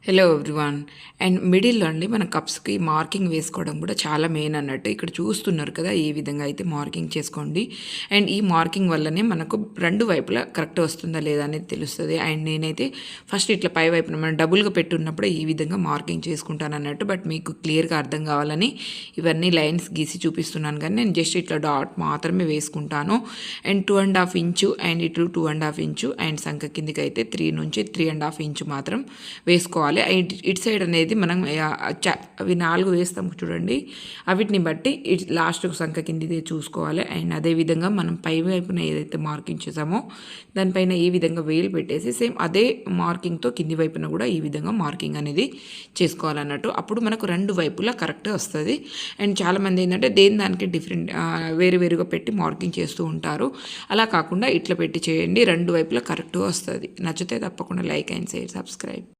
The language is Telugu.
Hello everyone. అండ్ మిడిల్లో అండి మన కప్స్కి మార్కింగ్ వేసుకోవడం కూడా చాలా మెయిన్ అన్నట్టు. ఇక్కడ చూస్తున్నారు కదా ఏ విధంగా అయితే మార్కింగ్ చేసుకోండి. అండ్ ఈ మార్కింగ్ వల్లనే మనకు రెండు వైపులా కరెక్ట్ వస్తుందా లేదా అనేది తెలుస్తుంది. అండ్ నేనైతే ఫస్ట్ ఇట్లా పై వైపున మనం డబుల్గా పెట్టున్నప్పుడు ఈ విధంగా మార్కింగ్ చేసుకుంటాను అన్నట్టు. బట్ మీకు క్లియర్గా అర్థం కావాలని ఇవన్నీ లైన్స్ గీసి చూపిస్తున్నాను, కానీ నేను జస్ట్ ఇట్లా డాట్ మాత్రమే వేసుకుంటాను. అండ్ 2.5 ఇంచు అండ్ ఇటు 2.5 ఇంచు అండ్ సంఖ కిందికి అయితే 3 నుంచి 3.5 ఇంచు మాత్రం వేసుకోవాలి. ఇటు సైడ్ అనేది మనం అవి 4 వేస్తాం చూడండి, అవిటిని బట్టి లాస్ట్ సంఖ్య కింది చూసుకోవాలి. అండ్ అదేవిధంగా మనం పై వైపున ఏదైతే మార్కింగ్ చేసామో దానిపైన ఈ విధంగా వేలు పెట్టేసి సేమ్ అదే మార్కింగ్తో కింది వైపున కూడా ఈ విధంగా మార్కింగ్ అనేది చేసుకోవాలన్నట్టు. అప్పుడు మనకు రెండు వైపులా కరెక్ట్గా వస్తుంది. అండ్ చాలామంది ఏంటంటే దానికి డిఫరెంట్ వేరుగా పెట్టి మార్కింగ్ చేస్తూ ఉంటారు. అలా కాకుండా ఇట్లా పెట్టి చేయండి, రెండు వైపులా కరెక్ట్గా వస్తుంది. నచ్చితే తప్పకుండా లైక్ అండ్ షేర్, సబ్స్క్రైబ్.